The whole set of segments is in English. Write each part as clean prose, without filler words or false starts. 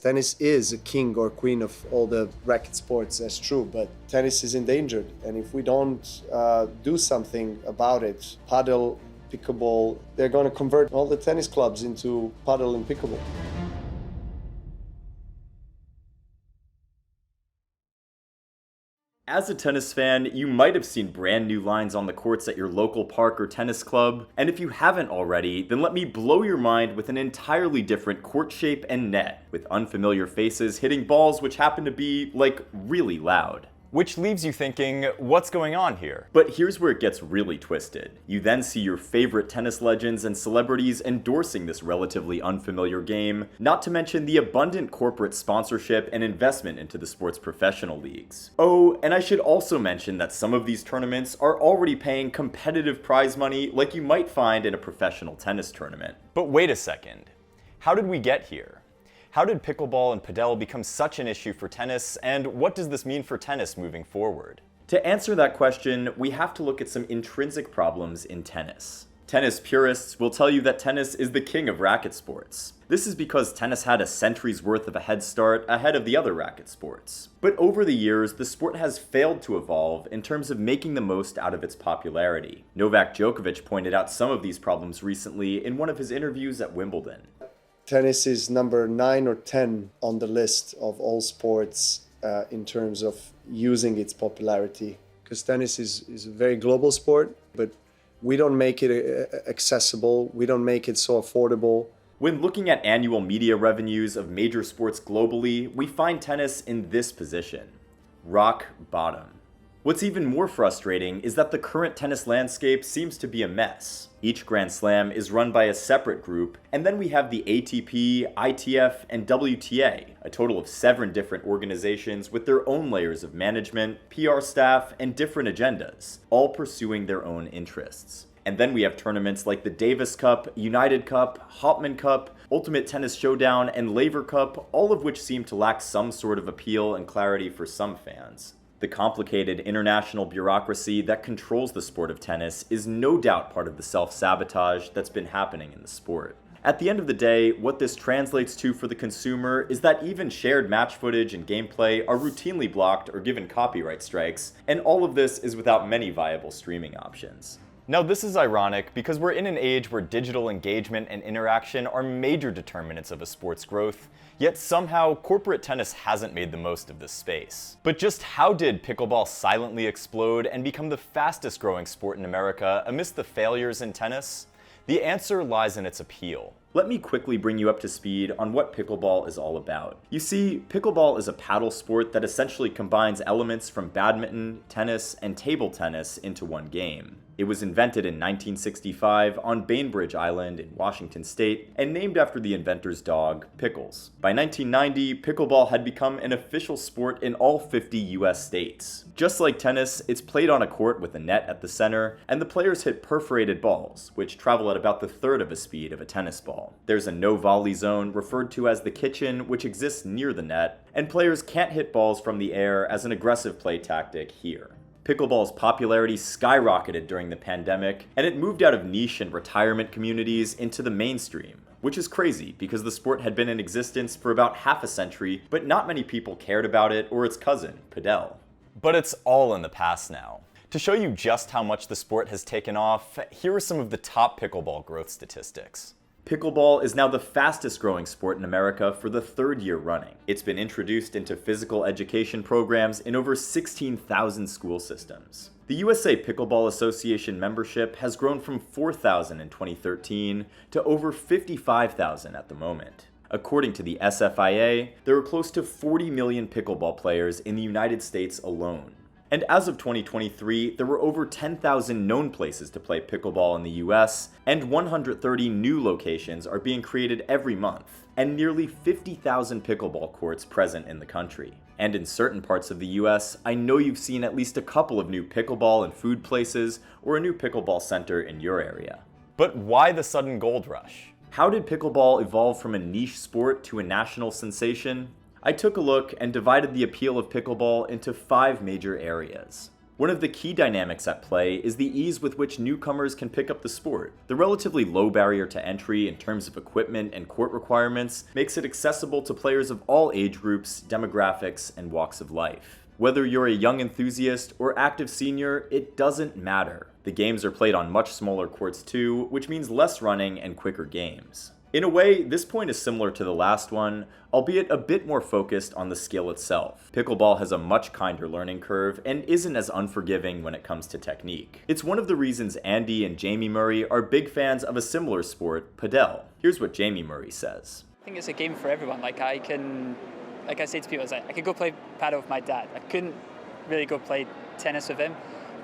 Tennis is a king or queen of all the racket sports, that's true, but tennis is endangered. And if we don't do something about it, paddle, pickleball, they're going to convert all the tennis clubs into paddle and pickleball. As a tennis fan, you might have seen brand new lines on the courts at your local park or tennis club, and if you haven't already, then let me blow your mind with an entirely different court shape and net, with unfamiliar faces hitting balls which happen to be, like, really loud. Which leaves you thinking, what's going on here? But here's where it gets really twisted. You then see your favorite tennis legends and celebrities endorsing this relatively unfamiliar game, not to mention the abundant corporate sponsorship and investment into the sport's professional leagues. Oh, and I should also mention that some of these tournaments are already paying competitive prize money like you might find in a professional tennis tournament. But wait a second. How did we get here? How did pickleball and padel become such an issue for tennis, and what does this mean for tennis moving forward? To answer that question, we have to look at some intrinsic problems in tennis. Tennis purists will tell you that tennis is the king of racket sports. This is because tennis had a century's worth of a head start ahead of the other racket sports. But over the years, the sport has failed to evolve in terms of making the most out of its popularity. Novak Djokovic pointed out some of these problems recently in one of his interviews at Wimbledon. Tennis is number 9 or 10 on the list of all sports in terms of using its popularity. Because tennis is a very global sport, but we don't make it accessible, we don't make it so affordable. When looking at annual media revenues of major sports globally, we find tennis in this position: rock bottom. What's even more frustrating is that the current tennis landscape seems to be a mess. Each Grand Slam is run by a separate group, and then we have the ATP, ITF, and WTA, a total of 7 different organizations with their own layers of management, PR staff, and different agendas, all pursuing their own interests. And then we have tournaments like the Davis Cup, United Cup, Hopman Cup, Ultimate Tennis Showdown, and Laver Cup, all of which seem to lack some sort of appeal and clarity for some fans. The complicated international bureaucracy that controls the sport of tennis is no doubt part of the self-sabotage that's been happening in the sport. At the end of the day, what this translates to for the consumer is that even shared match footage and gameplay are routinely blocked or given copyright strikes, and all of this is without many viable streaming options. Now, this is ironic because we're in an age where digital engagement and interaction are major determinants of a sport's growth, yet somehow corporate tennis hasn't made the most of this space. But just how did pickleball silently explode and become the fastest growing sport in America amidst the failures in tennis? The answer lies in its appeal. Let me quickly bring you up to speed on what pickleball is all about. You see, pickleball is a paddle sport that essentially combines elements from badminton, tennis, and table tennis into one game. It was invented in 1965 on Bainbridge Island in Washington State and named after the inventor's dog, Pickles. By 1990, pickleball had become an official sport in all 50 US states. Just like tennis, it's played on a court with a net at the center, and the players hit perforated balls, which travel at about the third of the speed of a tennis ball. There's a no-volley zone, referred to as the kitchen, which exists near the net, and players can't hit balls from the air as an aggressive play tactic here. Pickleball's popularity skyrocketed during the pandemic, and it moved out of niche and retirement communities into the mainstream, which is crazy because the sport had been in existence for about half a century, but not many people cared about it or its cousin, padel. But it's all in the past now. To show you just how much the sport has taken off, here are some of the top pickleball growth statistics. Pickleball is now the fastest growing sport in America for the 3rd year running. It's been introduced into physical education programs in over 16,000 school systems. The USA Pickleball Association membership has grown from 4,000 in 2013 to over 55,000 at the moment. According to the SFIA, there are close to 40 million pickleball players in the United States alone. And as of 2023, there were over 10,000 known places to play pickleball in the US, and 130 new locations are being created every month, and nearly 50,000 pickleball courts present in the country. And in certain parts of the US, I know you've seen at least a couple of new pickleball and food places, or a new pickleball center in your area. But why the sudden gold rush? How did pickleball evolve from a niche sport to a national sensation? I took a look and divided the appeal of pickleball into 5 major areas. One of the key dynamics at play is the ease with which newcomers can pick up the sport. The relatively low barrier to entry in terms of equipment and court requirements makes it accessible to players of all age groups, demographics, and walks of life. Whether you're a young enthusiast or active senior, it doesn't matter. The games are played on much smaller courts too, which means less running and quicker games. In a way, this point is similar to the last one, albeit a bit more focused on the skill itself. Pickleball has a much kinder learning curve and isn't as unforgiving when it comes to technique. It's one of the reasons Andy and Jamie Murray are big fans of a similar sport, padel. Here's what Jamie Murray says. I think it's a game for everyone. Like I say to people, I could go play paddle with my dad. I couldn't really go play tennis with him,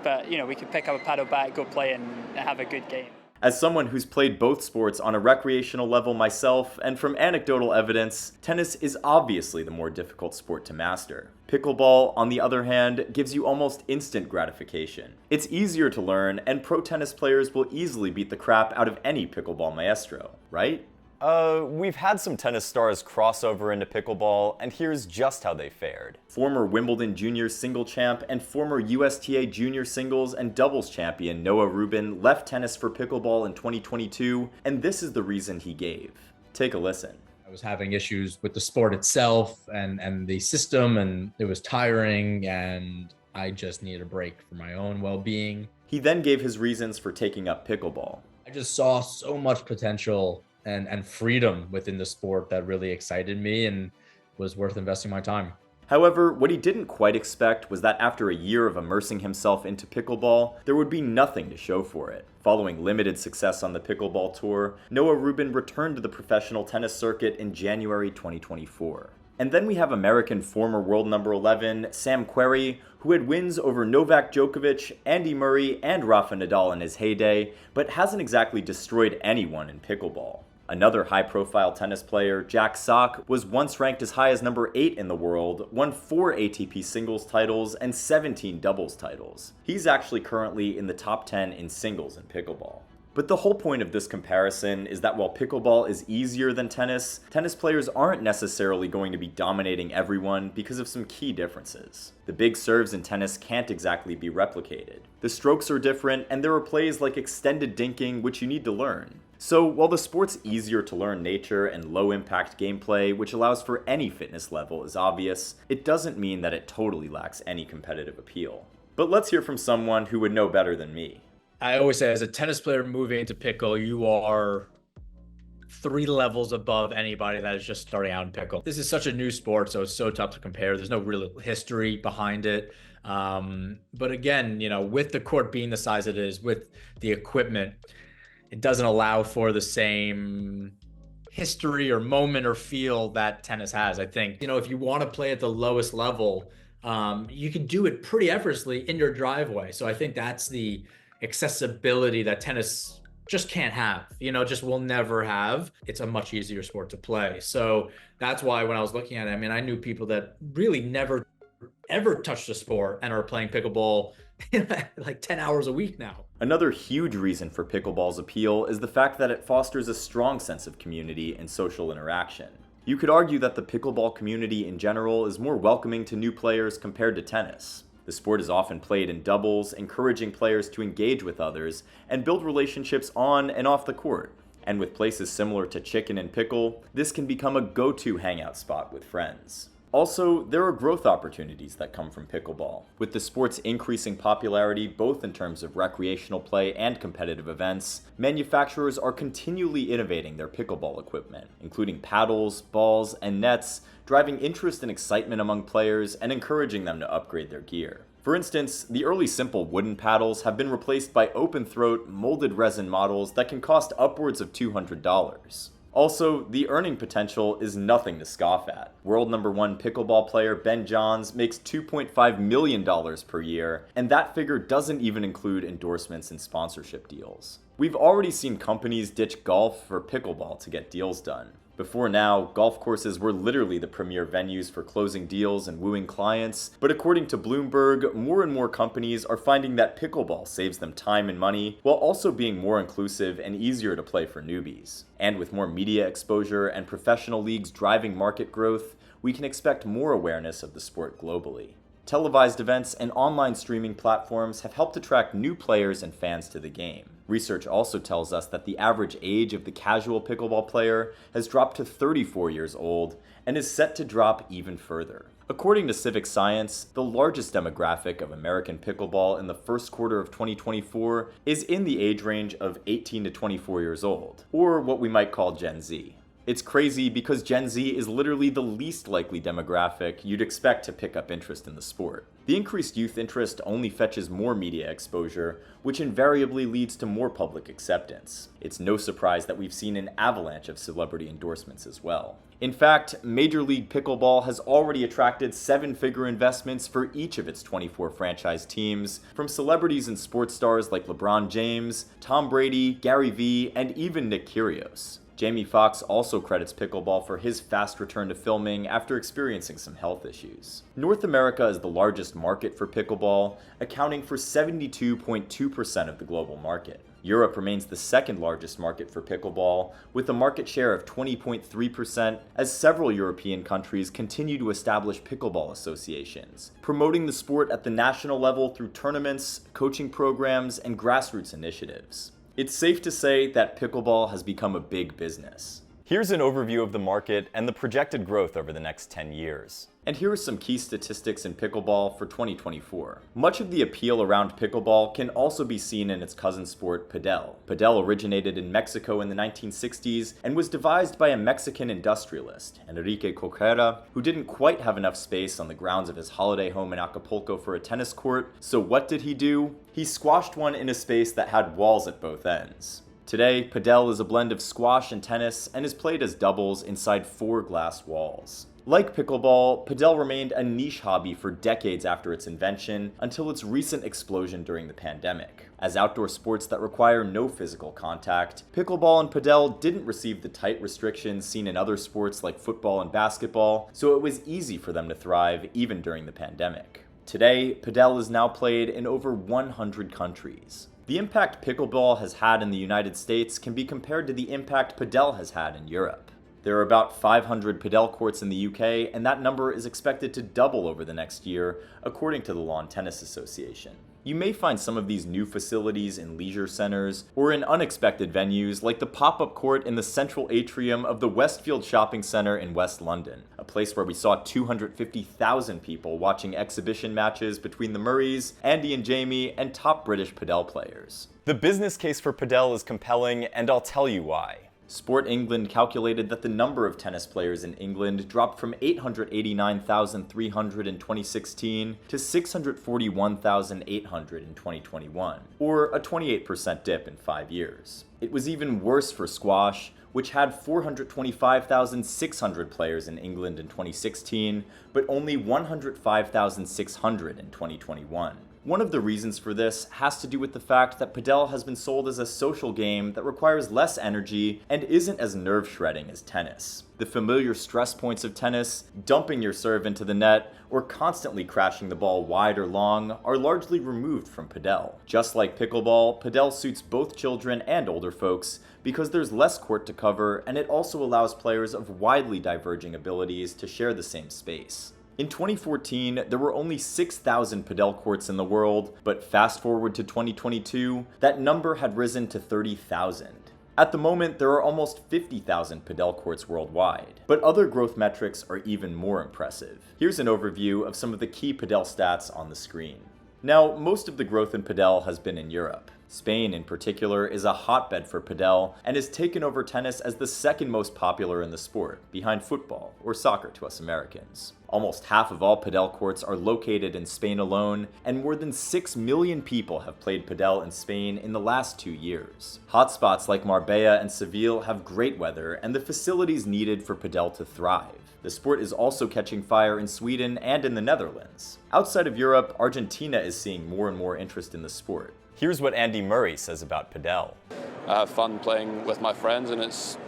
but we could pick up a paddle bat, go play and have a good game. As someone who's played both sports on a recreational level myself, and from anecdotal evidence, tennis is obviously the more difficult sport to master. Pickleball, on the other hand, gives you almost instant gratification. It's easier to learn, and pro tennis players will easily beat the crap out of any pickleball maestro, right? We've had some tennis stars cross over into pickleball, and here's just how they fared. Former Wimbledon Junior single champ and former USTA Junior singles and doubles champion Noah Rubin left tennis for pickleball in 2022, and this is the reason he gave. Take a listen. I was having issues with the sport itself and the system, and it was tiring, and I just needed a break for my own well-being. He then gave his reasons for taking up pickleball. I just saw so much potential and freedom within the sport that really excited me and was worth investing my time. However, what he didn't quite expect was that after a year of immersing himself into pickleball, there would be nothing to show for it. Following limited success on the pickleball tour, Noah Rubin returned to the professional tennis circuit in January 2024. And then we have American former world number 11, Sam Querrey, who had wins over Novak Djokovic, Andy Murray, and Rafa Nadal in his heyday, but hasn't exactly destroyed anyone in pickleball. Another high-profile tennis player, Jack Sock, was once ranked as high as number 8 in the world, won 4 ATP singles titles and 17 doubles titles. He's actually currently in the top 10 in singles in pickleball. But the whole point of this comparison is that while pickleball is easier than tennis, tennis players aren't necessarily going to be dominating everyone because of some key differences. The big serves in tennis can't exactly be replicated. The strokes are different, and there are plays like extended dinking which you need to learn. So while the sport's easier to learn nature and low-impact gameplay, which allows for any fitness level, is obvious, it doesn't mean that it totally lacks any competitive appeal. But let's hear from someone who would know better than me. I always say, as a tennis player moving into pickle, you are 3 levels above anybody that is just starting out in pickle. This is such a new sport, so it's so tough to compare. There's no real history behind it. But again, with the court being the size it is, with the equipment, it doesn't allow for the same history or moment or feel that tennis has. I think, if you want to play at the lowest level, you can do it pretty effortlessly in your driveway. So I think that's the accessibility that tennis just can't have, just will never have. It's a much easier sport to play. So that's why when I was looking at it, I knew people that really never, ever touched the sport and are playing pickleball like 10 hours a week now. Another huge reason for pickleball's appeal is the fact that it fosters a strong sense of community and social interaction. You could argue that the pickleball community in general is more welcoming to new players compared to tennis. The sport is often played in doubles, encouraging players to engage with others and build relationships on and off the court. And with places similar to Chicken and Pickle, this can become a go-to hangout spot with friends. Also, there are growth opportunities that come from pickleball. With the sport's increasing popularity, both in terms of recreational play and competitive events, manufacturers are continually innovating their pickleball equipment, including paddles, balls, and nets, driving interest and excitement among players and encouraging them to upgrade their gear. For instance, the early simple wooden paddles have been replaced by open-throat, molded resin models that can cost upwards of $200. Also, the earning potential is nothing to scoff at. World number 1 pickleball player Ben Johns makes $2.5 million per year, and that figure doesn't even include endorsements and sponsorship deals. We've already seen companies ditch golf for pickleball to get deals done. Before now, golf courses were literally the premier venues for closing deals and wooing clients, but according to Bloomberg, more and more companies are finding that pickleball saves them time and money, while also being more inclusive and easier to play for newbies. And with more media exposure and professional leagues driving market growth, we can expect more awareness of the sport globally. Televised events and online streaming platforms have helped attract new players and fans to the game. Research also tells us that the average age of the casual pickleball player has dropped to 34 years old and is set to drop even further. According to Civic Science, the largest demographic of American pickleball in the first quarter of 2024 is in the age range of 18 to 24 years old, or what we might call Gen Z. It's crazy because Gen Z is literally the least likely demographic you'd expect to pick up interest in the sport. The increased youth interest only fetches more media exposure, which invariably leads to more public acceptance. It's no surprise that we've seen an avalanche of celebrity endorsements as well. In fact, Major League Pickleball has already attracted seven-figure investments for each of its 24 franchise teams, from celebrities and sports stars like LeBron James, Tom Brady, Gary Vee, and even Nick Kyrgios. Jamie Foxx also credits pickleball for his fast return to filming after experiencing some health issues. North America is the largest market for pickleball, accounting for 72.2% of the global market. Europe remains the second largest market for pickleball, with a market share of 20.3%, as several European countries continue to establish pickleball associations, promoting the sport at the national level through tournaments, coaching programs, and grassroots initiatives. It's safe to say that pickleball has become a big business. Here's an overview of the market and the projected growth over the next 10 years. And here are some key statistics in pickleball for 2024. Much of the appeal around pickleball can also be seen in its cousin sport, padel. Padel originated in Mexico in the 1960s and was devised by a Mexican industrialist, Enrique Coquera, who didn't quite have enough space on the grounds of his holiday home in Acapulco for a tennis court. So what did he do? He squashed one in a space that had walls at both ends. Today, padel is a blend of squash and tennis and is played as doubles inside 4 glass walls. Like pickleball, padel remained a niche hobby for decades after its invention, until its recent explosion during the pandemic. As outdoor sports that require no physical contact, pickleball and padel didn't receive the tight restrictions seen in other sports like football and basketball, so it was easy for them to thrive even during the pandemic. Today, padel is now played in over 100 countries. The impact pickleball has had in the United States can be compared to the impact padel has had in Europe. There are about 500 padel courts in the UK, and that number is expected to double over the next year, according to the Lawn Tennis Association. You may find some of these new facilities in leisure centers or in unexpected venues like the pop-up court in the central atrium of the Westfield Shopping Centre in West London, a place where we saw 250,000 people watching exhibition matches between the Murrays, Andy and Jamie, and top British padel players. The business case for padel is compelling, and I'll tell you why. Sport England calculated that the number of tennis players in England dropped from 889,300 in 2016 to 641,800 in 2021, or a 28% dip in 5 years. It was even worse for squash, which had 425,600 players in England in 2016, but only 105,600 in 2021. One of the reasons for this has to do with the fact that padel has been sold as a social game that requires less energy and isn't as nerve-shredding as tennis. The familiar stress points of tennis, dumping your serve into the net, or constantly crashing the ball wide or long, are largely removed from padel. Just like pickleball, padel suits both children and older folks because there's less court to cover, and it also allows players of widely diverging abilities to share the same space. In 2014, there were only 6,000 padel courts in the world, but fast forward to 2022, that number had risen to 30,000. At the moment, there are almost 50,000 padel courts worldwide, but other growth metrics are even more impressive. Here's an overview of some of the key padel stats on the screen. Now, most of the growth in padel has been in Europe. Spain, in particular, is a hotbed for padel and has taken over tennis as the second most popular in the sport, behind football, or soccer to us Americans. Almost half of all padel courts are located in Spain alone, and more than 6 million people have played padel in Spain in the last 2 years. Hotspots like Marbella and Seville have great weather and the facilities needed for padel to thrive. The sport is also catching fire in Sweden and in the Netherlands. Outside of Europe, Argentina is seeing more and more interest in the sport. Here's what Andy Murray says about padel. I have fun playing with my friends, and it's,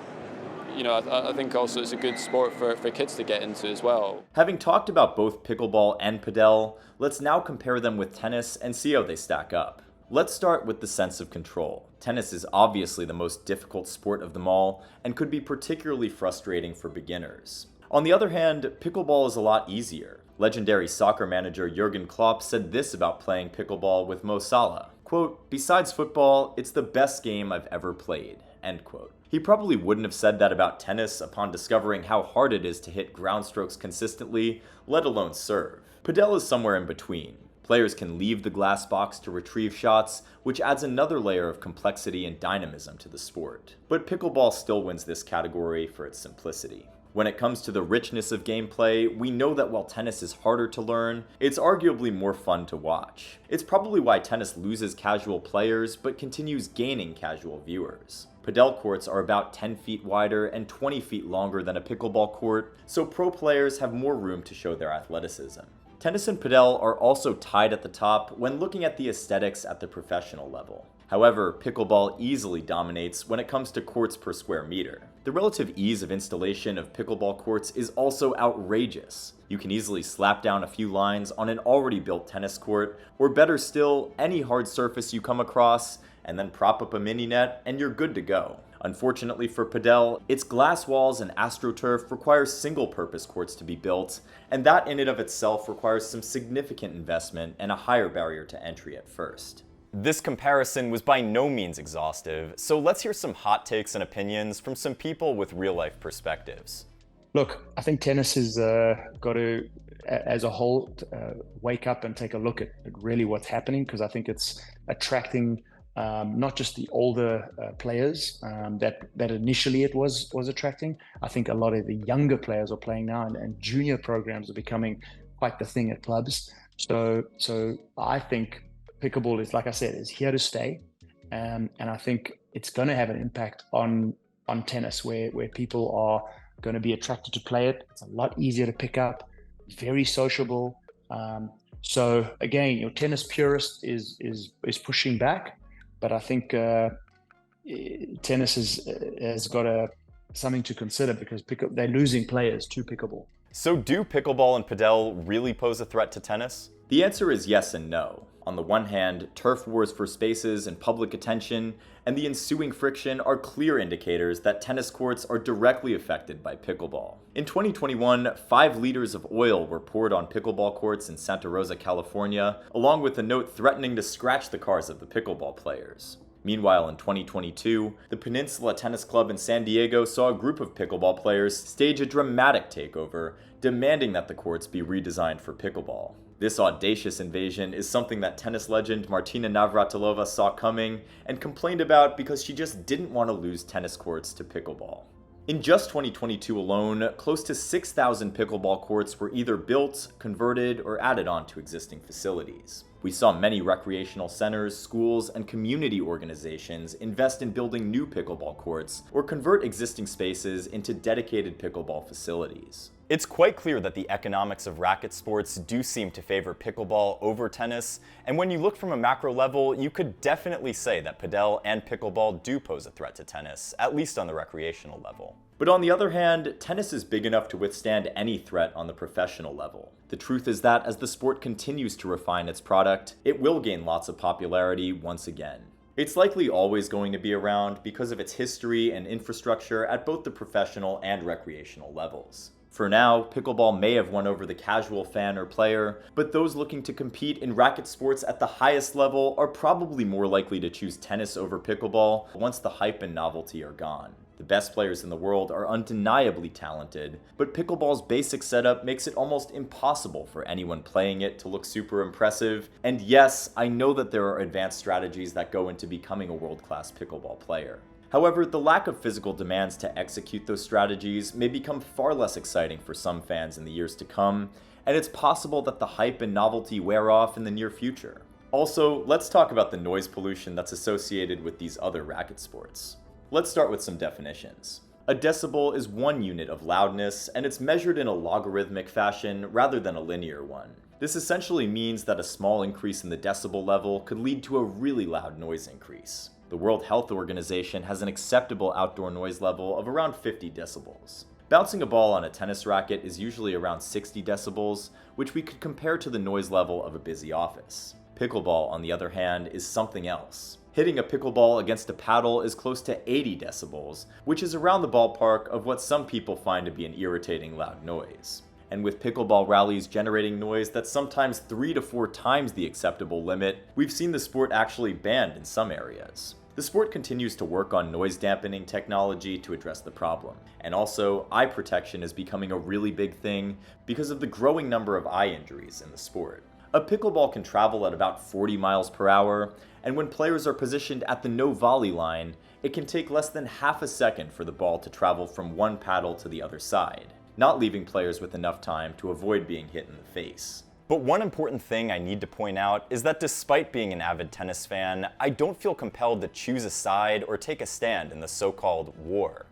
I think also it's a good sport for kids to get into as well. Having talked about both pickleball and padel, let's now compare them with tennis and see how they stack up. Let's start with the sense of control. Tennis is obviously the most difficult sport of them all, and could be particularly frustrating for beginners. On the other hand, pickleball is a lot easier. Legendary soccer manager Jurgen Klopp said this about playing pickleball with Mo Salah. Quote, "Besides football, it's the best game I've ever played." End quote. He probably wouldn't have said that about tennis upon discovering how hard it is to hit ground strokes consistently, let alone serve. Padel is somewhere in between. Players can leave the glass box to retrieve shots, which adds another layer of complexity and dynamism to the sport. But pickleball still wins this category for its simplicity. When it comes to the richness of gameplay, we know that while tennis is harder to learn, it's arguably more fun to watch. It's probably why tennis loses casual players, but continues gaining casual viewers. Padel courts are about 10 feet wider and 20 feet longer than a pickleball court, so pro players have more room to show their athleticism. Tennis and padel are also tied at the top when looking at the aesthetics at the professional level. However, pickleball easily dominates when it comes to courts per square meter. The relative ease of installation of pickleball courts is also outrageous. You can easily slap down a few lines on an already built tennis court, or better still, any hard surface you come across, and then prop up a mini net, and you're good to go. Unfortunately for padel, its glass walls and AstroTurf require single-purpose courts to be built, and that in and of itself requires some significant investment and a higher barrier to entry at first. This comparison was by no means exhaustive, so let's hear some hot takes and opinions from some people with real-life perspectives. Look, I think tennis has got to, as a whole, wake up and take a look at really what's happening, because I think it's attracting not just the older players that initially it was attracting. I think a lot of the younger players are playing now, and junior programs are becoming quite the thing at clubs. So I think pickleball is, like I said, is here to stay, and I think it's going to have an impact on tennis, where people are going to be attracted to play it. It's a lot easier to pick up, very sociable. So again, your tennis purist is pushing back, but I think tennis has got something to consider, because they're losing players to pickleball. So do pickleball and padel really pose a threat to tennis? The answer is yes and no. On the one hand, turf wars for spaces and public attention, and the ensuing friction are clear indicators that tennis courts are directly affected by pickleball. In 2021, 5 liters of oil were poured on pickleball courts in Santa Rosa, California, along with a note threatening to scratch the cars of the pickleball players. Meanwhile, in 2022, the Peninsula Tennis Club in San Diego saw a group of pickleball players stage a dramatic takeover, demanding that the courts be redesigned for pickleball. This audacious invasion is something that tennis legend Martina Navratilova saw coming and complained about because she just didn't want to lose tennis courts to pickleball. In just 2022 alone, close to 6,000 pickleball courts were either built, converted, or added on to existing facilities. We saw many recreational centers, schools, and community organizations invest in building new pickleball courts or convert existing spaces into dedicated pickleball facilities. It's quite clear that the economics of racket sports do seem to favor pickleball over tennis, and when you look from a macro level, you could definitely say that padel and pickleball do pose a threat to tennis, at least on the recreational level. But on the other hand, tennis is big enough to withstand any threat on the professional level. The truth is that as the sport continues to refine its product, it will gain lots of popularity once again. It's likely always going to be around because of its history and infrastructure at both the professional and recreational levels. For now, pickleball may have won over the casual fan or player, but those looking to compete in racket sports at the highest level are probably more likely to choose tennis over pickleball once the hype and novelty are gone. The best players in the world are undeniably talented, but pickleball's basic setup makes it almost impossible for anyone playing it to look super impressive. And yes, I know that there are advanced strategies that go into becoming a world-class pickleball player. However, the lack of physical demands to execute those strategies may become far less exciting for some fans in the years to come, and it's possible that the hype and novelty wear off in the near future. Also, let's talk about the noise pollution that's associated with these other racket sports. Let's start with some definitions. A decibel is one unit of loudness, and it's measured in a logarithmic fashion rather than a linear one. This essentially means that a small increase in the decibel level could lead to a really loud noise increase. The World Health Organization has an acceptable outdoor noise level of around 50 decibels. Bouncing a ball on a tennis racket is usually around 60 decibels, which we could compare to the noise level of a busy office. Pickleball, on the other hand, is something else. Hitting a pickleball against a paddle is close to 80 decibels, which is around the ballpark of what some people find to be an irritating loud noise. and with pickleball rallies generating noise that's sometimes 3 to 4 times the acceptable limit, we've seen the sport actually banned in some areas. The sport continues to work on noise dampening technology to address the problem, and also eye protection is becoming a really big thing because of the growing number of eye injuries in the sport. A pickleball can travel at about 40 miles per hour, and when players are positioned at the no volley line, it can take less than half a second for the ball to travel from one paddle to the other side, not leaving players with enough time to avoid being hit in the face. But one important thing I need to point out is that despite being an avid tennis fan, I don't feel compelled to choose a side or take a stand in the so-called war.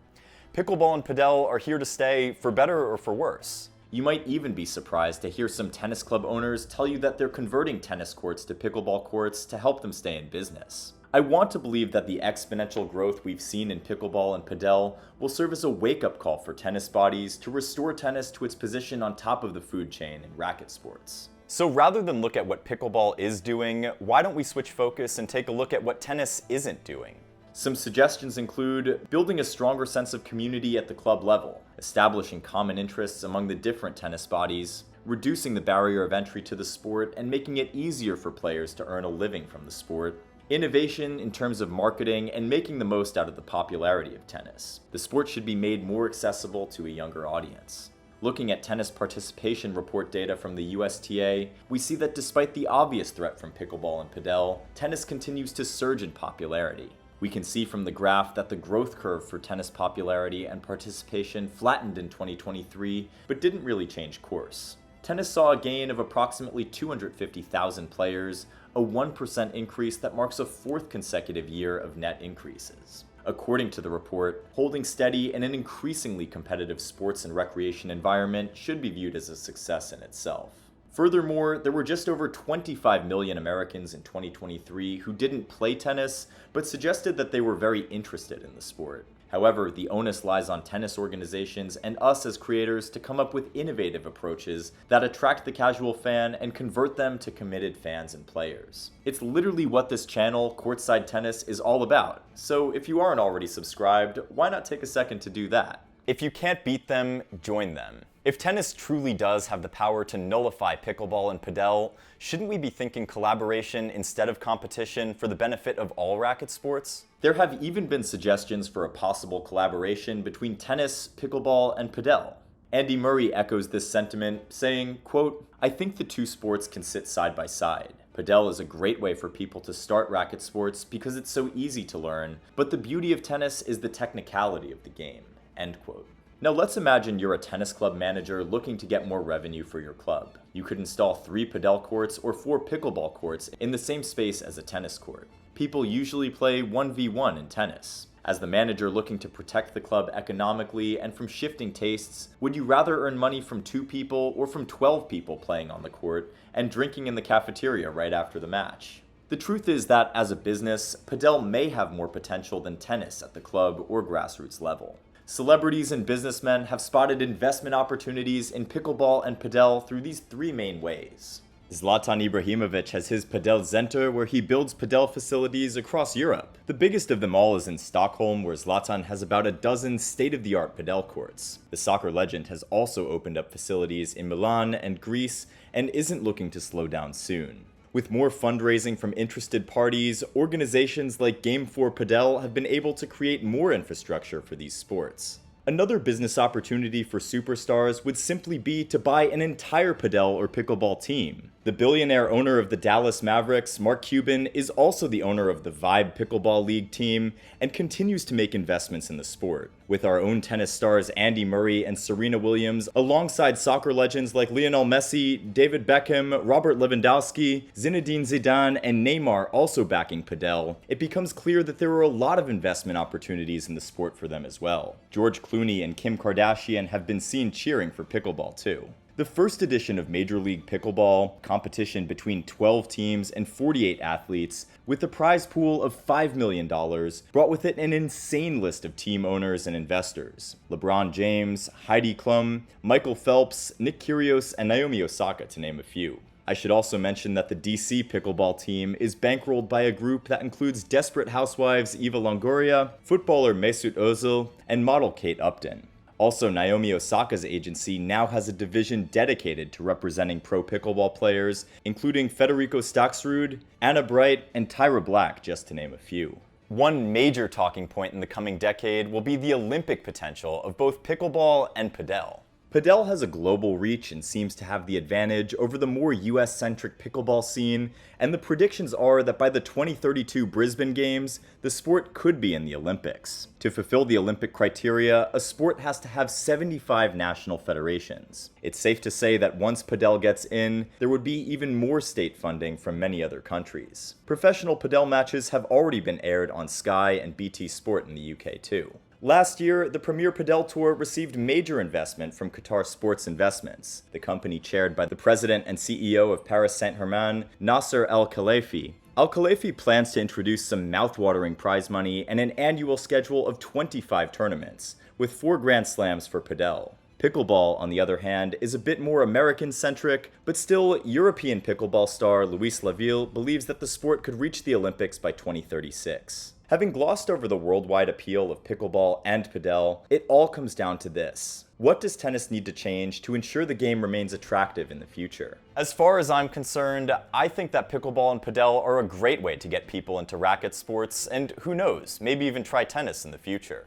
Pickleball and padel are here to stay, for better or for worse. You might even be surprised to hear some tennis club owners tell you that they're converting tennis courts to pickleball courts to help them stay in business. I want to believe that the exponential growth we've seen in pickleball and padel will serve as a wake-up call for tennis bodies to restore tennis to its position on top of the food chain in racket sports. So rather than look at what pickleball is doing, why don't we switch focus and take a look at what tennis isn't doing? Some suggestions include building a stronger sense of community at the club level, establishing common interests among the different tennis bodies, reducing the barrier of entry to the sport and making it easier for players to earn a living from the sport, innovation in terms of marketing, and making the most out of the popularity of tennis. The sport should be made more accessible to a younger audience. Looking at tennis participation report data from the USTA, we see that despite the obvious threat from pickleball and padel, tennis continues to surge in popularity. We can see from the graph that the growth curve for tennis popularity and participation flattened in 2023, but didn't really change course. Tennis saw a gain of approximately 250,000 players, a 1% increase that marks a fourth consecutive year of net increases. According to the report, holding steady in an increasingly competitive sports and recreation environment should be viewed as a success in itself. Furthermore, there were just over 25 million Americans in 2023 who didn't play tennis, but suggested that they were very interested in the sport. However, the onus lies on tennis organizations and us as creators to come up with innovative approaches that attract the casual fan and convert them to committed fans and players. It's literally what this channel, Courtside Tennis, is all about. So if you aren't already subscribed, why not take a second to do that? If you can't beat them, join them. If tennis truly does have the power to nullify pickleball and padel, shouldn't we be thinking collaboration instead of competition for the benefit of all racket sports? There have even been suggestions for a possible collaboration between tennis, pickleball, and padel. Andy Murray echoes this sentiment, saying, quote, "I think the two sports can sit side by side. Padel is a great way for people to start racket sports because it's so easy to learn, but the beauty of tennis is the technicality of the game." End quote. Now let's imagine you're a tennis club manager looking to get more revenue for your club. You could install 3 padel courts or 4 pickleball courts in the same space as a tennis court. People usually play 1v1 in tennis. As the manager looking to protect the club economically and from shifting tastes, would you rather earn money from 2 people or from 12 people playing on the court and drinking in the cafeteria right after the match? The truth is that as a business, padel may have more potential than tennis at the club or grassroots level. Celebrities and businessmen have spotted investment opportunities in pickleball and padel through these 3 main ways. Zlatan Ibrahimovic has his Padel Center where he builds padel facilities across Europe. The biggest of them all is in Stockholm, where Zlatan has about a dozen state-of-the-art padel courts. The soccer legend has also opened up facilities in Milan and Greece and isn't looking to slow down soon. With more fundraising from interested parties, organizations like Game 4 Padel have been able to create more infrastructure for these sports. Another business opportunity for superstars would simply be to buy an entire padel or pickleball team. The billionaire owner of the Dallas Mavericks, Mark Cuban, is also the owner of the Vibe Pickleball League team and continues to make investments in the sport. With our own tennis stars Andy Murray and Serena Williams, alongside soccer legends like Lionel Messi, David Beckham, Robert Lewandowski, Zinedine Zidane, and Neymar also backing padel, it becomes clear that there are a lot of investment opportunities in the sport for them as well. George Clooney and Kim Kardashian have been seen cheering for pickleball too. The first edition of Major League Pickleball, competition between 12 teams and 48 athletes, with a prize pool of $5 million, brought with it an insane list of team owners and investors. LeBron James, Heidi Klum, Michael Phelps, Nick Kyrgios, and Naomi Osaka, to name a few. I should also mention that the DC pickleball team is bankrolled by a group that includes Desperate Housewives Eva Longoria, footballer Mesut Ozil, and model Kate Upton. Also, Naomi Osaka's agency now has a division dedicated to representing pro pickleball players, including Federico Staksrud, Anna Bright, and Tyra Black, just to name a few. One major talking point in the coming decade will be the Olympic potential of both pickleball and padel. Padel has a global reach and seems to have the advantage over the more US-centric pickleball scene, and the predictions are that by the 2032 Brisbane Games, the sport could be in the Olympics. To fulfill the Olympic criteria, a sport has to have 75 national federations. It's safe to say that once padel gets in, there would be even more state funding from many other countries. Professional padel matches have already been aired on Sky and BT Sport in the UK too. Last year, the Premier Padel Tour received major investment from Qatar Sports Investments, the company chaired by the president and CEO of Paris Saint-Germain, Nasser Al-Khelaifi. Al-Khelaifi plans to introduce some mouth-watering prize money and an annual schedule of 25 tournaments, with 4 Grand Slams for padel. Pickleball, on the other hand, is a bit more American-centric, but still, European pickleball star Luis Laville believes that the sport could reach the Olympics by 2036. Having glossed over the worldwide appeal of pickleball and padel, it all comes down to this. What does tennis need to change to ensure the game remains attractive in the future? As far as I'm concerned, I think that pickleball and padel are a great way to get people into racket sports, and who knows, maybe even try tennis in the future.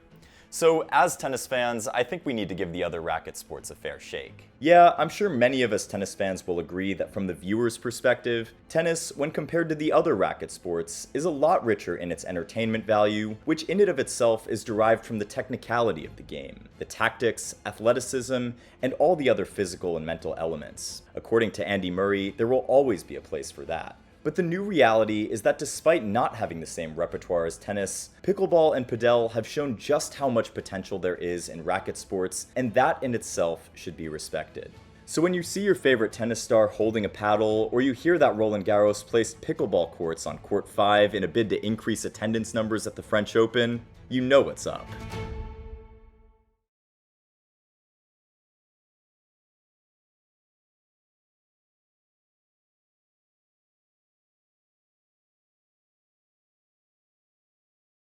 So, as tennis fans, I think we need to give the other racket sports a fair shake. Yeah, I'm sure many of us tennis fans will agree that from the viewer's perspective, tennis, when compared to the other racket sports, is a lot richer in its entertainment value, which in and of itself is derived from the technicality of the game, the tactics, athleticism, and all the other physical and mental elements. According to Andy Murray, there will always be a place for that. But the new reality is that despite not having the same repertoire as tennis, pickleball and padel have shown just how much potential there is in racket sports, and that in itself should be respected. So when you see your favorite tennis star holding a paddle, or you hear that Roland Garros placed pickleball courts on Court 5 in a bid to increase attendance numbers at the French Open, you know what's up.